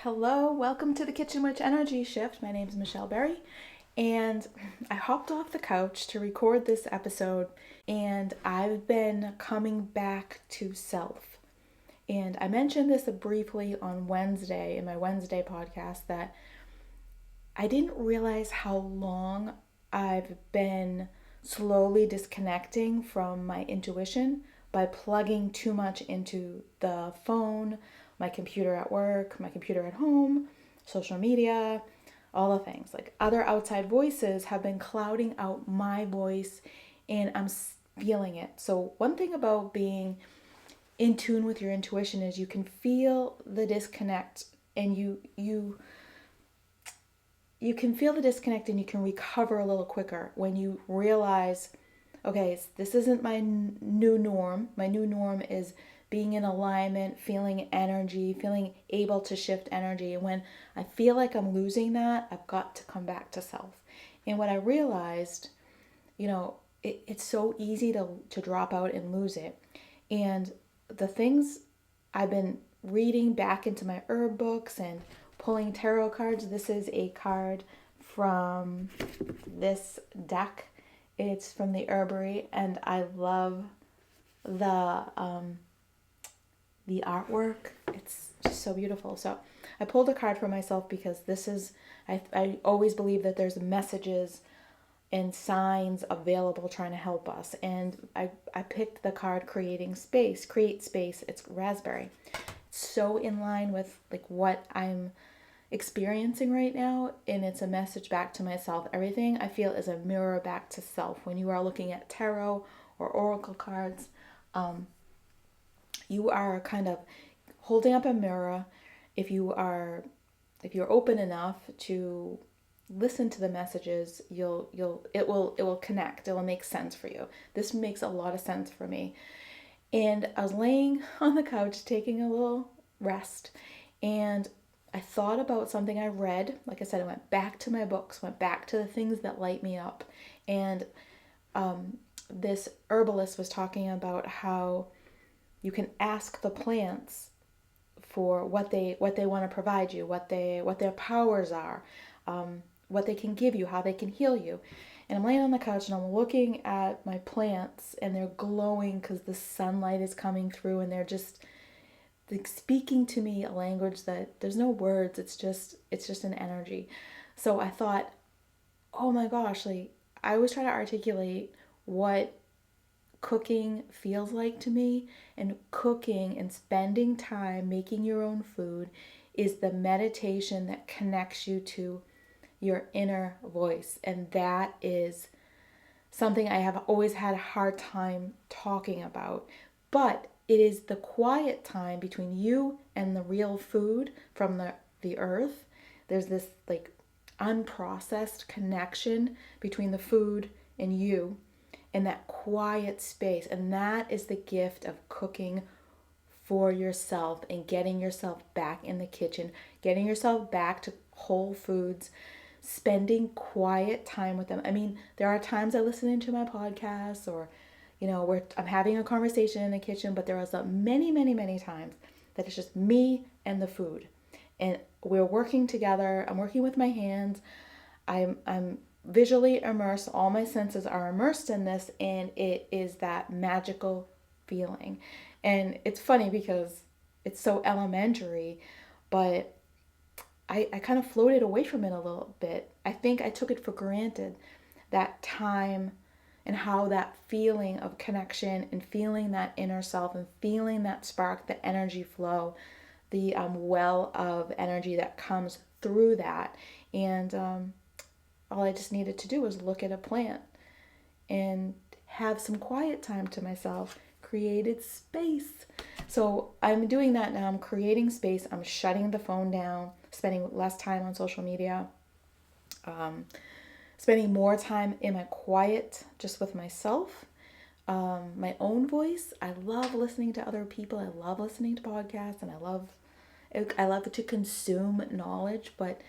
Hello, welcome to the Kitchen Witch Energy Shift. My name is Michelle Berry, and I hopped off the couch to record this episode, and I've been coming back to self. And I mentioned this briefly on Wednesday in my Wednesday podcast that I didn't realize how long I've been slowly disconnecting from my intuition by plugging too much into the phone, my computer at work, my computer at home, social media, all the things. Like other outside voices have been clouding out my voice and I'm feeling it. So, one thing about being in tune with your intuition is you can feel the disconnect and you can feel the disconnect and you can recover a little quicker when you realize, okay, this isn't my new norm. My new norm is being in alignment, feeling energy, feeling able to shift energy. And when I feel like I'm losing that, I've got to come back to self. And what I realized, it's so easy to drop out and lose it. And the things I've been reading back into my herb books and pulling tarot cards. This is a card from this deck. It's from the herbery, and I love the artwork. It's just so beautiful. So I pulled a card for myself because this is I always believe that there's messages and signs available trying to help us. And I picked the card Create Space. It's raspberry. It's so in line with like what I'm experiencing right now, and it's a message back to myself. Everything I feel is a mirror back to self. When you are looking at tarot or oracle cards, you are kind of holding up a mirror. If you're open enough to listen to the messages, it will connect. It will make sense for you. This makes a lot of sense for me. And I was laying on the couch taking a little rest, and I thought about something I read. Like I said, I went back to my books, went back to the things that light me up. And this herbalist was talking about how you can ask the plants for what they want to provide you, what their powers are, what they can give you, how they can heal you. And I'm laying on the couch and I'm looking at my plants and they're glowing because the sunlight is coming through, and they're just like speaking to me a language that there's no words. It's just an energy. So I thought, oh my gosh, like I always try to articulate what cooking feels like to me, and cooking and spending time making your own food is the meditation that connects you to your inner voice. And that is something I have always had a hard time talking about. But it is the quiet time between you and the real food from the earth. There's this like unprocessed connection between the food and you, in that quiet space. And that is the gift of cooking for yourself and getting yourself back in the kitchen, getting yourself back to whole foods, spending quiet time with them. I mean, there are times I listen into my podcasts or where I'm having a conversation in the kitchen, but there was many, many, many times that it's just me and the food. And we're working together. I'm working with my hands. I'm visually immersed. All my senses are immersed in this, and it is that magical feeling. And it's funny because it's so elementary, but I kind of floated away from it a little bit. I think I took it for granted, that time and how that feeling of connection and feeling that inner self and feeling that spark, the energy flow, the well of energy that comes through that. And all I just needed to do was look at a plant and have some quiet time to myself, created space. So I'm doing that now. I'm creating space. I'm shutting the phone down, spending less time on social media, spending more time in my quiet, just with myself, my own voice. I love listening to other people. I love listening to podcasts, and I love to consume knowledge, but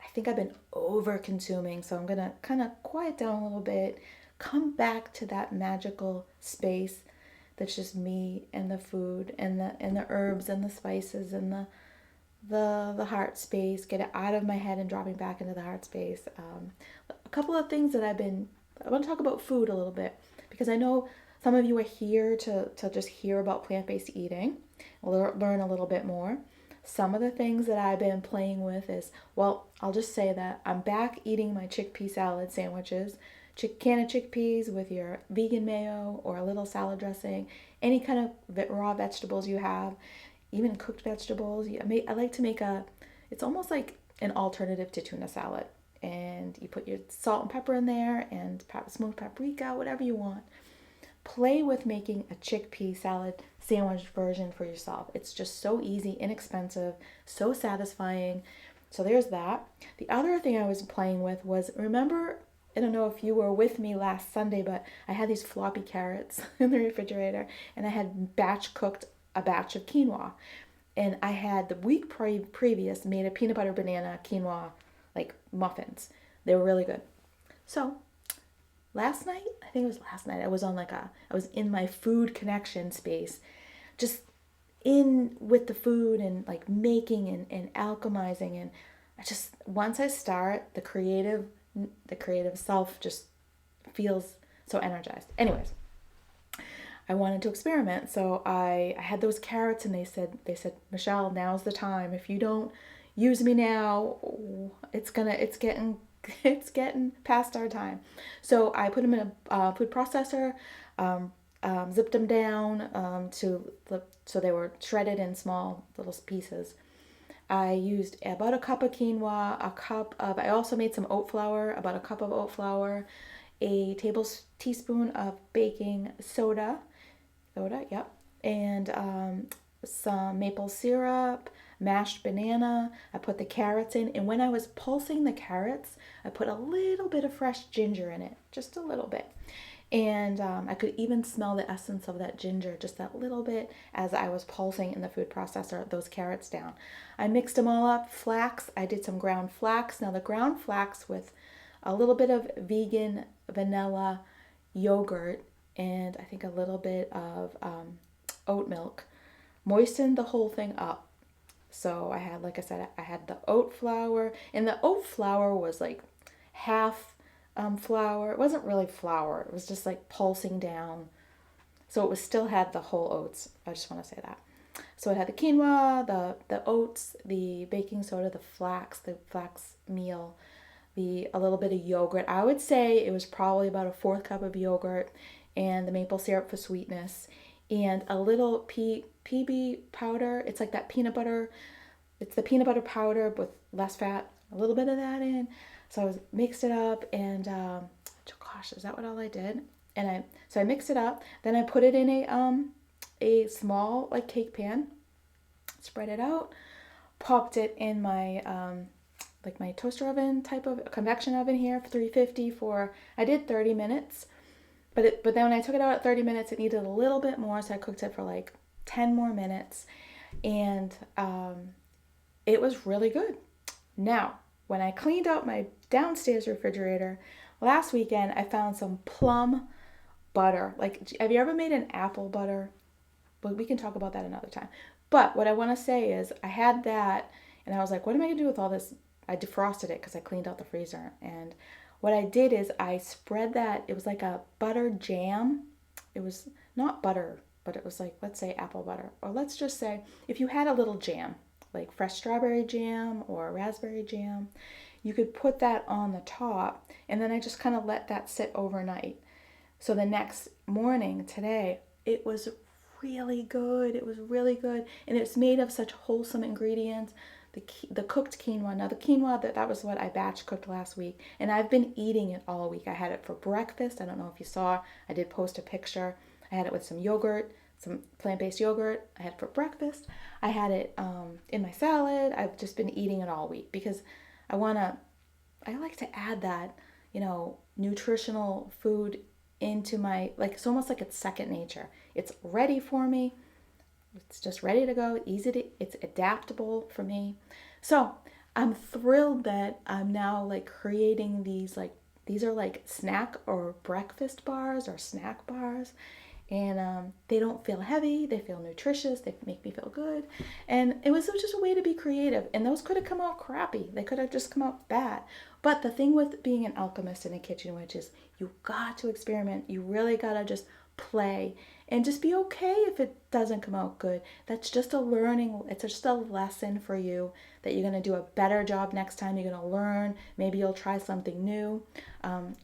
I think I've been over consuming. So I'm going to kind of quiet down a little bit, come back to that magical space that's just me and the food and the herbs and the spices and the heart space, get it out of my head and dropping back into the heart space. A couple of things that I want to talk about food a little bit because I know some of you are here to just hear about plant-based eating, learn a little bit more. Some of the things that I've been playing with is, well, I'll just say that I'm back eating my chickpea salad sandwiches, can of chickpeas with your vegan mayo or a little salad dressing, any kind of raw vegetables you have, even cooked vegetables. I like to make it's almost like an alternative to tuna salad. And you put your salt and pepper in there and smoked paprika, whatever you want. Play with making a chickpea salad sandwich version for yourself. It's just so easy, inexpensive, so satisfying. So there's that. The other thing I was playing with was, remember, I don't know if you were with me last Sunday, but I had these floppy carrots in the refrigerator and I had batch cooked a batch of quinoa. And I had the week previous made a peanut butter banana quinoa like muffins. They were really good. So last night, I think it was last night, I was in my food connection space, just in with the food and like making and alchemizing. And once I start, the creative self just feels so energized. Anyways, I wanted to experiment. So I had those carrots and they said, Michelle, now's the time. If you don't use me now, it's getting past our time. So I put them in a food processor, zipped them down so they were shredded in small little pieces. I used about a cup of quinoa, I also made some oat flour, about a cup of oat flour, a teaspoon of baking soda, yep, and some maple syrup, mashed banana. I put the carrots in, and when I was pulsing the carrots, I put a little bit of fresh ginger in it, just a little bit. And I could even smell the essence of that ginger, just that little bit, as I was pulsing in the food processor those carrots down. I mixed them all up. Flax, I did some ground flax. Now the ground flax with a little bit of vegan vanilla yogurt and I think a little bit of oat milk, moistened the whole thing up. So I had, like I said, I had the oat flour, and the oat flour was like half flour. It wasn't really flour. It was just like pulsing down. So it was still had the whole oats. I just want to say that. So it had the quinoa, the oats, the baking soda, the flax meal, a little bit of yogurt. I would say it was probably about a fourth cup of yogurt and the maple syrup for sweetness and a little PB powder. It's like that peanut butter. It's the peanut butter powder with less fat. A little bit of that in. So I mixed it up and gosh, is that what all I did? And I mixed it up. Then I put it in a small like cake pan. Spread it out. Popped it in my like my toaster oven type of convection oven here for 350 I did 30 minutes. But then when I took it out at 30 minutes, it needed a little bit more, so I cooked it for like 10 more minutes, and it was really good. Now, when I cleaned out my downstairs refrigerator last weekend, I found some plum butter. Like, have you ever made an apple butter? But we can talk about that another time. But what I want to say is I had that, and I was like, what am I going to do with all this? I defrosted it because I cleaned out the freezer, and what I did is I spread that. It was like a butter jam. It was not butter, but it was like, let's say apple butter. Or let's just say if you had a little jam, like fresh strawberry jam or raspberry jam, you could put that on the top. And then I just kind of let that sit overnight. So the next morning, today, it was really good. It was really good. And it's made of such wholesome ingredients. The cooked quinoa. Now the quinoa, that was what I batch cooked last week, and I've been eating it all week. I had it for breakfast. I don't know if you saw, I did post a picture. I had it with some yogurt, some plant-based yogurt. I had it for breakfast. I had it in my salad. I've just been eating it all week because I like to add that, nutritional food into my, like, it's almost like it's second nature. It's ready for me. It's just ready to go, it's adaptable for me. So I'm thrilled that I'm now like creating these are like snack or breakfast bars or snack bars. And they don't feel heavy, they feel nutritious, they make me feel good. And it was just a way to be creative. And those could have come out crappy, they could have just come out bad. But the thing with being an alchemist in a kitchen witch is you got to experiment. You really got to just play and just be okay if it doesn't come out good. That's just a learning, it's just a lesson for you that you're going to do a better job next time. You're going to learn. Maybe you'll try something new.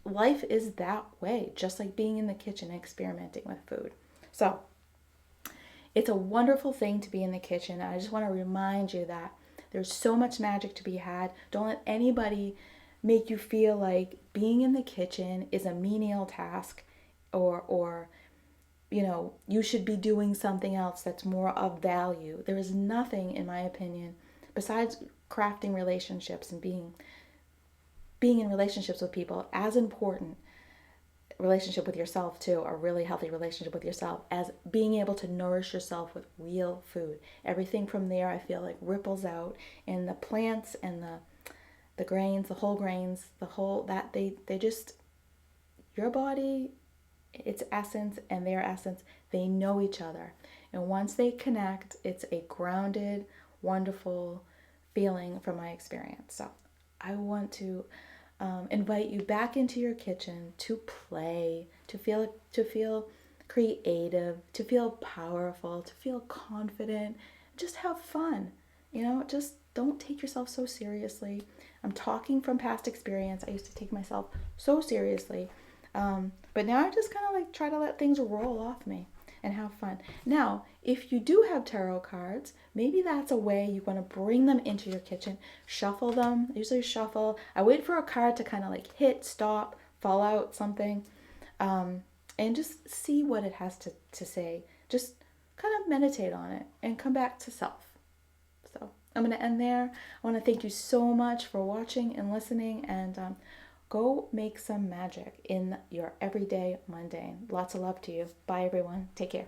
Life is that way, just like being in the kitchen and experimenting with food. So it's a wonderful thing to be in the kitchen. I just want to remind you that there's so much magic to be had. Don't let anybody make you feel like being in the kitchen is a menial task, or you should be doing something else that's more of value. There is nothing, in my opinion, besides crafting relationships and being in relationships with people, as important relationship with yourself too, a really healthy relationship with yourself, as being able to nourish yourself with real food. Everything from there, I feel like, ripples out, and the plants and the grains, the whole grains, the whole that they just, your body, its essence and their essence, they know each other. And once they connect, it's a grounded, wonderful feeling from my experience. So I want to invite you back into your kitchen to play, to feel creative, to feel powerful, to feel confident, just have fun. Just don't take yourself so seriously. I'm talking from past experience. I used to take myself so seriously. But now I just kind of like try to let things roll off me and have fun. Now, if you do have tarot cards, maybe that's a way you want to bring them into your kitchen. Shuffle them. I usually shuffle. I wait for a card to kind of like hit, stop, fall out, something, and just see what it has to say. Just kind of meditate on it and come back to self. So I'm going to end there. I want to thank you so much for watching and listening, and go make some magic in your everyday mundane. Lots of love to you. Bye, everyone. Take care.